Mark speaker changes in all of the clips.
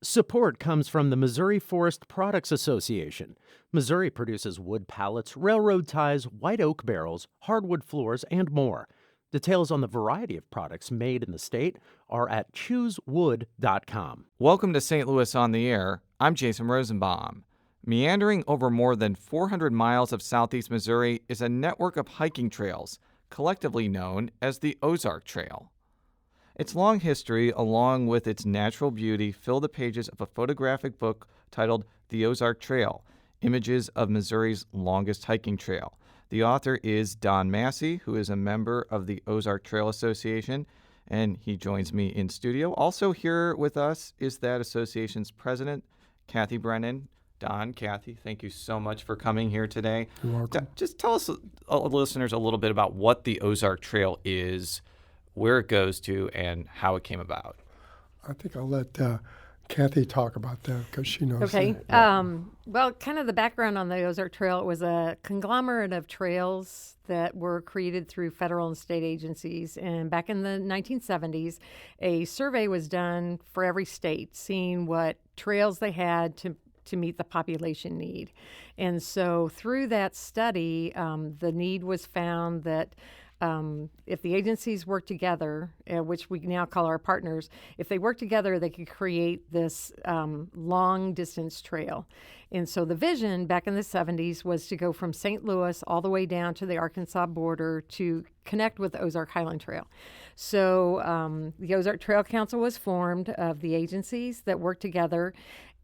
Speaker 1: Support comes from the Missouri Forest Products Association. Missouri produces wood pallets, railroad ties, white oak barrels, hardwood floors, and more. Details on the variety of products made in the state are at choosewood.com.
Speaker 2: Welcome to St. Louis on the Air. I'm Jason Rosenbaum. Meandering over more than 400 miles of southeast Missouri is a network of hiking trails, collectively known as the Ozark Trail. Its long history, along with its natural beauty, fill the pages of a photographic book titled The Ozark Trail, Images of Missouri's Longest Hiking Trail. The author is Don Massey, who is a member of the Ozark Trail Association, and he joins me in studio. Also here with us is that association's president, Kathie Brennan. Don, Kathie, thank you so much for coming here today.
Speaker 3: You're welcome.
Speaker 2: Just tell us, listeners, a little bit about what the Ozark Trail is, where it goes to, and how it came about.
Speaker 3: I think I'll let Kathie talk about that because she knows.
Speaker 4: Okay.
Speaker 3: that.
Speaker 4: Well, kind of the background on the Ozark Trail, it was a conglomerate of trails that were created through federal and state agencies. And back in the 1970s, a survey was done for every state, seeing what trails they had to meet the population need. And so through that study, the need was found that if the agencies work together, which we now call our partners, if they work together, they could create this long distance trail. And so the vision back in the 70s was to go from St. Louis all the way down to the Arkansas border to connect with the Ozark Highland Trail. So the Ozark Trail Council was formed of the agencies that work together.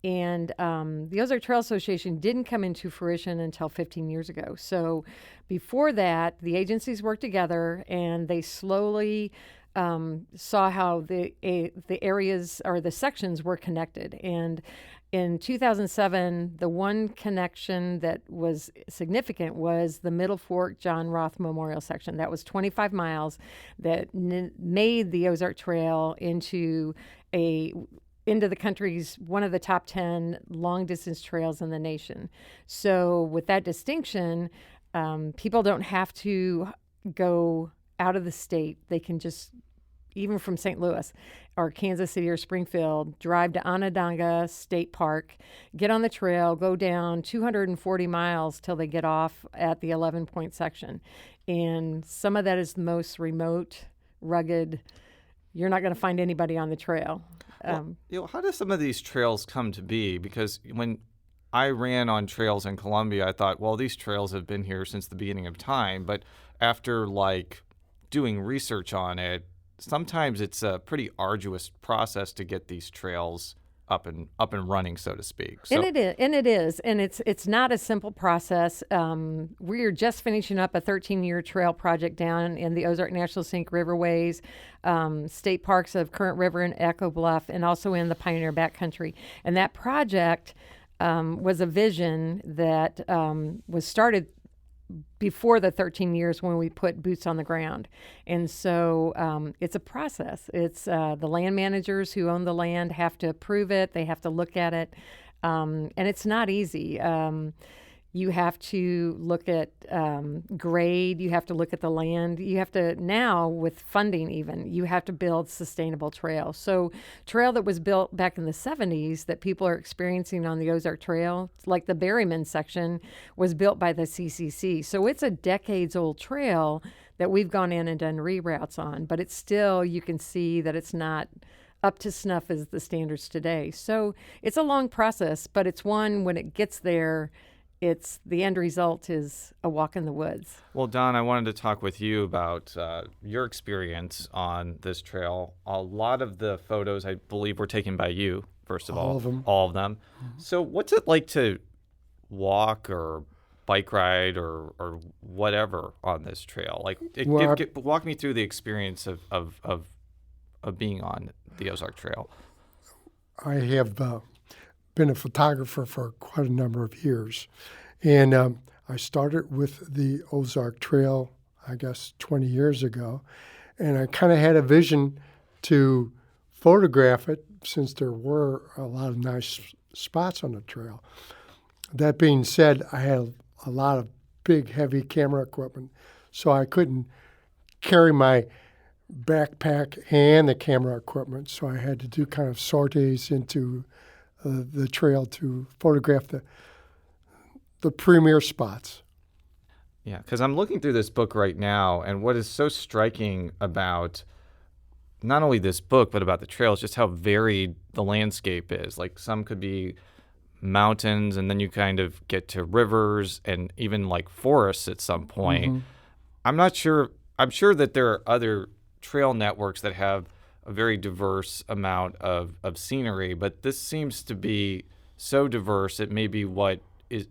Speaker 4: And the Ozark Trail Association didn't come into fruition until 15 years ago. So before that, the agencies worked together, and they slowly saw how the areas or the sections were connected. And in 2007, the one connection that was significant was the Middle Fork John Roth Memorial section. That was 25 miles that made the Ozark Trail into the country's one of the top 10 long-distance trails in the nation. So with that distinction, people don't have to go out of the state. They can just, even from St. Louis or Kansas City or Springfield, drive to Onondaga State Park, get on the trail, go down 240 miles till they get off at the 11-point section. And some of that is the most remote, rugged. You're not going to find anybody on the trail.
Speaker 2: Well, how do some of these trails come to be? Because when I ran on trails in Columbia, I thought, well, these trails have been here since the beginning of time. But after doing research on it, sometimes it's a pretty arduous process to get these trails up and running, so to speak. So,
Speaker 4: and it's not a simple process. We're just finishing up a 13-year trail project down in the Ozark National Scenic Riverways, state parks of Current River and Echo Bluff, and also in the Pioneer Backcountry. And that project was a vision that was started before the 13 years when we put boots on the ground. And so it's a process. It's the land managers who own the land have to approve it. They have to look at it. And it's not easy. You have to look at grade. You have to look at the land. You have to, now with funding even, you have to build sustainable trail. So trail that was built back in the 70s that people are experiencing on the Ozark Trail, like the Berryman section, was built by the CCC. So it's a decades-old trail that we've gone in and done reroutes on, but it's still, you can see that it's not up to snuff as the standards today. So it's a long process, but it's one, when it gets there, the end result is a walk in the woods.
Speaker 2: Well, Don, I wanted to talk with you about your experience on this trail. A lot of the photos, I believe, were taken by you, first of all.
Speaker 3: All of them.
Speaker 2: All of them. Mm-hmm. So what's it like to walk or bike ride or whatever on this trail? Walk me through the experience of being on the Ozark Trail.
Speaker 3: I have been a photographer for quite a number of years. And I started with the Ozark Trail, I guess, 20 years ago. And I kind of had a vision to photograph it since there were a lot of nice spots on the trail. That being said, I had a lot of big, heavy camera equipment, so I couldn't carry my backpack and the camera equipment, so I had to do kind of sorties into the trail to photograph the premier spots.
Speaker 2: Yeah, because I'm looking through this book right now, and what is so striking about not only this book, but about the trails, just how varied the landscape is. Like some could be mountains, and then you kind of get to rivers and even like forests at some point. I'm not sure. I'm sure that there are other trail networks that have a very diverse amount of scenery, but this seems to be so diverse. It may be what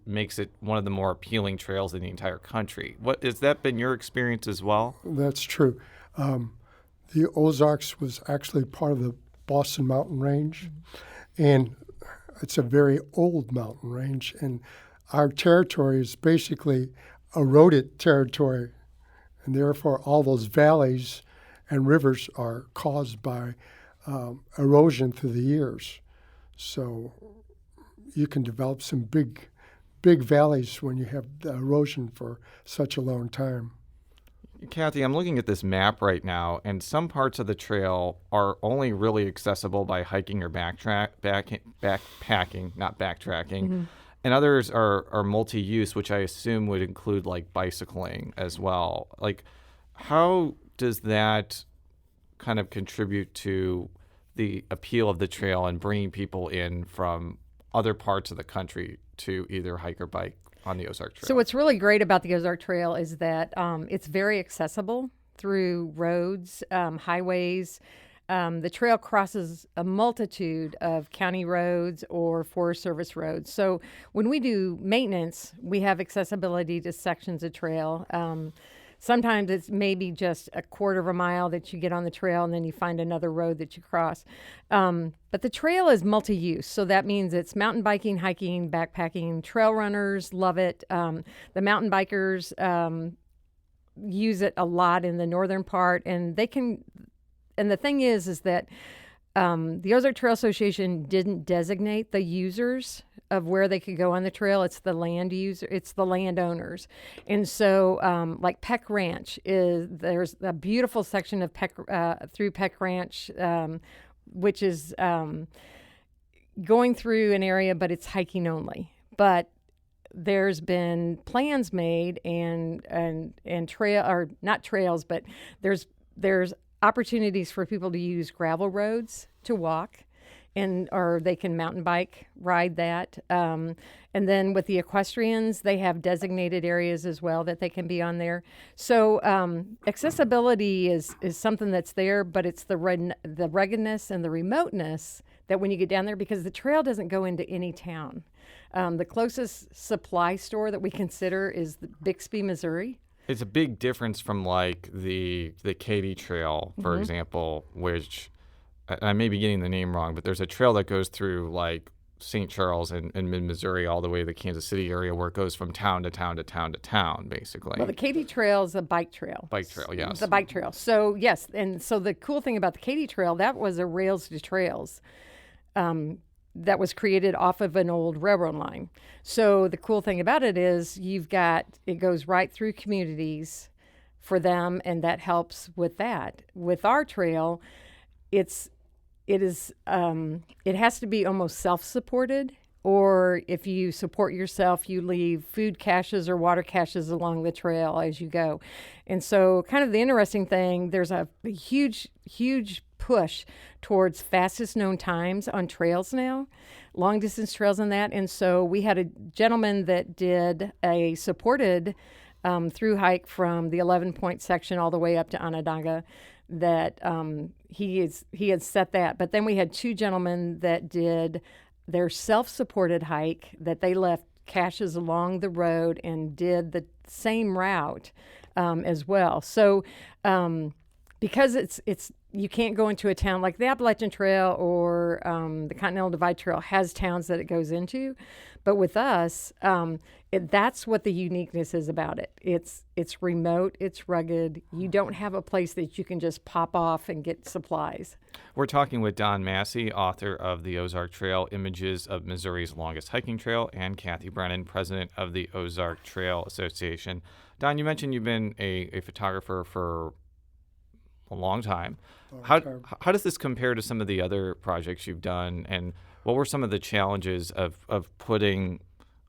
Speaker 2: makes it one of the more appealing trails in the entire country. Has that been your experience as well?
Speaker 3: That's true. The Ozarks was actually part of the Boston Mountain Range, and it's a very old mountain range, and our territory is basically eroded territory, and therefore all those valleys and rivers are caused by erosion through the years. So you can develop some big valleys when you have the erosion for such a long time.
Speaker 2: Kathie, I'm looking at this map right now, and some parts of the trail are only really accessible by hiking or backpacking, not backtracking, and others are multi-use, which I assume would include like bicycling as well. Like, how does that kind of contribute to the appeal of the trail and bringing people in from other parts of the country to either hike or bike on the Ozark Trail?
Speaker 4: So what's really great about the Ozark Trail is that it's very accessible through roads, highways. The trail crosses a multitude of county roads or Forest Service roads. So when we do maintenance, we have accessibility to sections of trail. Sometimes it's maybe just a quarter of a mile that you get on the trail and then you find another road that you cross. But the trail is multi-use. So that means it's mountain biking, hiking, backpacking. Trail runners love it. The mountain bikers use it a lot in the northern part. And they can, and the thing is that the Ozark Trail Association didn't designate the users of where they could go on the trail. It's the land user, it's the landowners. And so like Peck Ranch there's a beautiful section of through Peck Ranch, which is going through an area, but it's hiking only. But there's been plans made and trail, or not trails, but there's opportunities for people to use gravel roads to walk, or they can mountain bike ride that. And then with the equestrians, they have designated areas as well that they can be on there. So accessibility is something that's there, but it's the ruggedness and the remoteness that when you get down there, because the trail doesn't go into any town. The closest supply store that we consider is Bixby, Missouri.
Speaker 2: It's a big difference from like the Katy Trail, for example, which I may be getting the name wrong, but there's a trail that goes through like St. Charles and mid-Missouri all the way to the Kansas City area, where it goes from town to town to town to town, basically.
Speaker 4: Well, the Katy Trail is a bike trail.
Speaker 2: Bike trail, yes.
Speaker 4: The bike trail. So, yes, and so the cool thing about the Katy Trail, that was a rails to trails that was created off of an old railroad line. So the cool thing about it is it goes right through communities for them, and that helps with that. With our trail, it has to be almost self-supported, or if you support yourself, you leave food caches or water caches along the trail as you go. And so kind of the interesting thing, there's a huge push towards fastest known times on trails now, long distance trails and that. And so we had a gentleman that did a supported through hike from the 11-point section all the way up to Onondaga, that he had set that. But then we had two gentlemen that did their self-supported hike, that they left caches along the road and did the same route as well. So because it's you can't go into a town like the Appalachian Trail or the Continental Divide Trail has towns that it goes into, but with us, that's what the uniqueness is about it. It's remote, it's rugged. You don't have a place that you can just pop off and get supplies.
Speaker 2: We're talking with Don Massey, author of the Ozark Trail, Images of Missouri's Longest Hiking Trail, and Kathie Brennan, president of the Ozark Trail Association. Don, you mentioned you've been a photographer for a long time. How does this compare to some of the other projects you've done, and what were some of the challenges of putting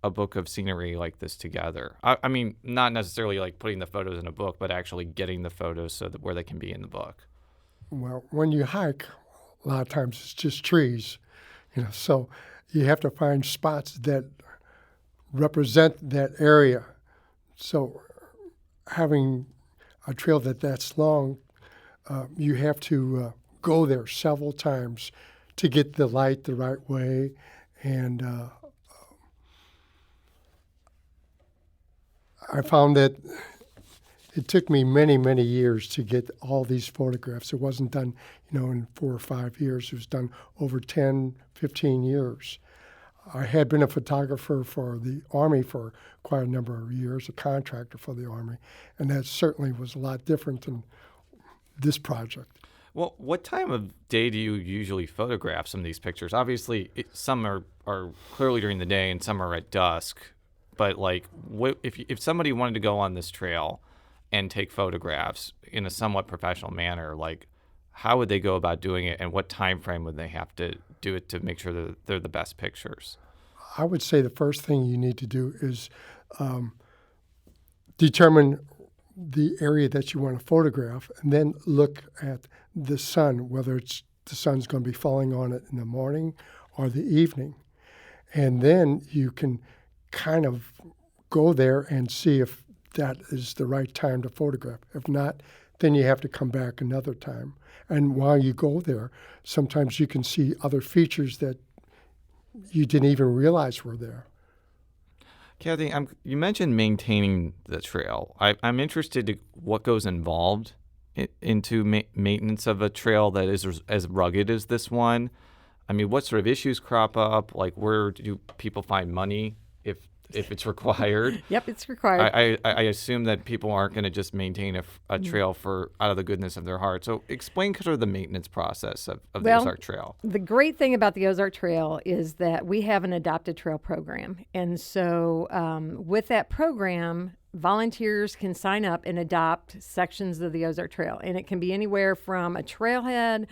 Speaker 2: a book of scenery like this together? I mean, not necessarily like putting the photos in a book, but actually getting the photos so that where they can be in the book.
Speaker 3: Well, when you hike, a lot of times it's just trees, so you have to find spots that represent that area. So having a trail that's long, you have to go there several times to get the light the right way. And I found that it took me many, many years to get all these photographs. It wasn't done, in 4 or 5 years. It was done over 10, 15 years. I had been a photographer for the Army for quite a number of years, a contractor for the Army, and that certainly was a lot different than this project.
Speaker 2: What time of day do you usually photograph some of these pictures? Obviously, some are clearly during the day and some are at dusk. But like, if somebody wanted to go on this trail and take photographs in a somewhat professional manner, like how would they go about doing it, and what time frame would they have to do it to make sure that they're the best pictures?
Speaker 3: I would say the first thing you need to do is determine the area that you want to photograph, and then look at the sun, whether the sun's going to be falling on it in the morning or the evening. And then you can kind of go there and see if that is the right time to photograph. If not, then you have to come back another time. And while you go there, sometimes you can see other features that you didn't even realize were there.
Speaker 2: Kathie, you mentioned maintaining the trail. I'm interested in what goes involved into maintenance of a trail that is as rugged as this one. I mean, what sort of issues crop up? Like, where do people find money if it's required?
Speaker 4: Yep, it's required.
Speaker 2: I assume that people aren't going to just maintain a trail out of the goodness of their heart. So explain sort of the maintenance process of the Ozark Trail.
Speaker 4: The great thing about the Ozark Trail is that we have an adopted trail program. And so with that program, volunteers can sign up and adopt sections of the Ozark Trail. And it can be anywhere from a trailhead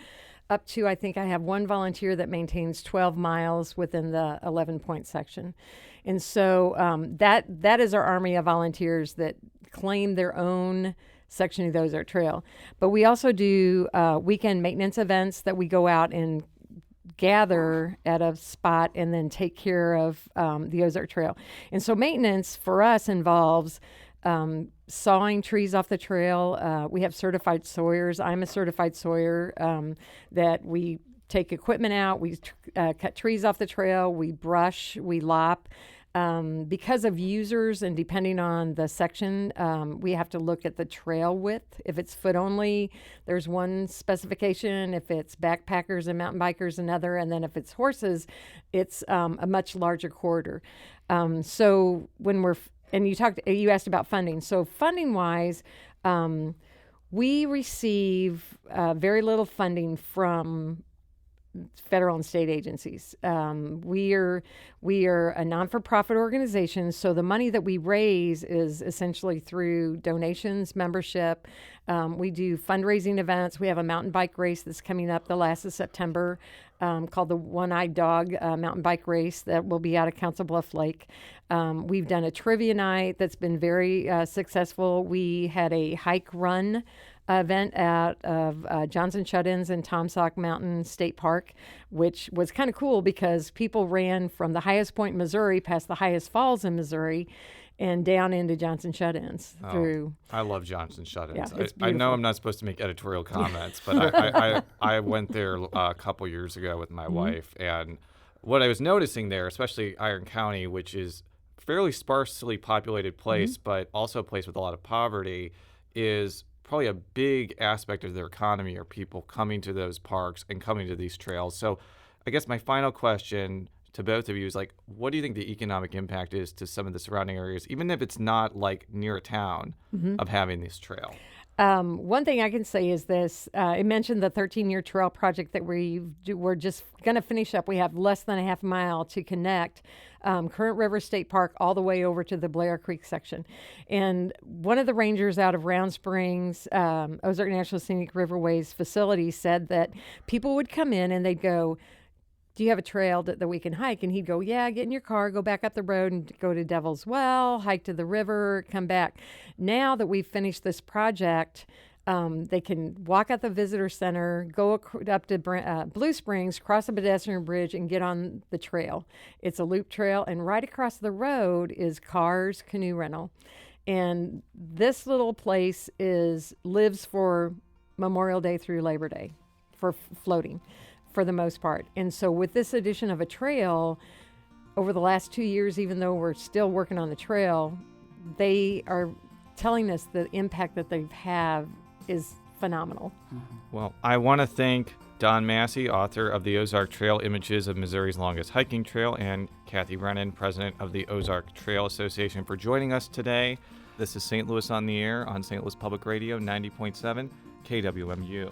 Speaker 4: up to, I think I have one volunteer that maintains 12 miles within the 11-point section. And so that is our army of volunteers that claim their own section of the Ozark Trail. But we also do weekend maintenance events that we go out and gather at a spot and then take care of the Ozark Trail. And so maintenance for us involves sawing trees off the trail. We have certified sawyers. I'm a certified sawyer that we take equipment out. We cut trees off the trail. We brush. We lop. Because of users and depending on the section, we have to look at the trail width. If it's foot only, there's one specification. If it's backpackers and mountain bikers, another. And then if it's horses, it's a much larger corridor. So when you asked about funding. So funding-wise, we receive very little funding from federal and state agencies. We are a non-for-profit organization, so the money that we raise is essentially through donations, membership. We do fundraising events. We have a mountain bike race that's coming up the last of September called the One-Eyed Dog Mountain Bike Race that will be out of Council Bluff Lake. We've done a trivia night that's been very successful. We had a hike run event out of Johnson Shut-ins and Tom Sauk Mountain State Park, which was kind of cool because people ran from the highest point in Missouri past the highest falls in Missouri and down into Johnson Shut-ins through.
Speaker 2: I love Johnson Shut-ins.
Speaker 4: Yeah,
Speaker 2: I know I'm not supposed to make editorial comments, but I went there a couple years ago with my wife, and what I was noticing there, especially Iron County, which is a fairly sparsely populated place, but also a place with a lot of poverty, is probably a big aspect of their economy are people coming to those parks and coming to these trails. So I guess my final question to both of you is, like, what do you think the economic impact is to some of the surrounding areas, even if it's not like near a town, of having this trail?
Speaker 4: One thing I can say is this. I mentioned the 13-year trail project that we're just going to finish up. We have less than a half mile to connect Current River State Park all the way over to the Blair Creek section. And one of the rangers out of Round Springs, Ozark National Scenic Riverways facility said that people would come in and they'd go, do you have a trail that we can hike? And he'd go, yeah, get in your car, go back up the road and go to Devil's Well, hike to the river, come back. Now that we've finished this project, they can walk out the visitor center, go up to Blue Springs, cross a pedestrian bridge, and get on the trail. It's a loop trail, and right across the road is Cars Canoe Rental. And this little place lives for Memorial Day through Labor Day for floating for the most part. And so with this addition of a trail, over the last 2 years, even though we're still working on the trail, they are telling us the impact that they have is phenomenal.
Speaker 2: Well, I want to thank Don Massey, author of the Ozark Trail Images of Missouri's Longest Hiking Trail, and Kathie Brennan, president of the Ozark Trail Association, for joining us today. This is St. Louis on the Air on St. Louis Public Radio, 90.7 KWMU.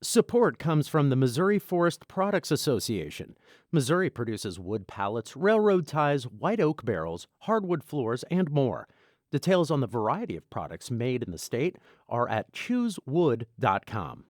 Speaker 1: Support comes from the Missouri Forest Products Association. Missouri produces wood pallets, railroad ties, white oak barrels, hardwood floors, and more. Details on the variety of products made in the state are at choosewood.com.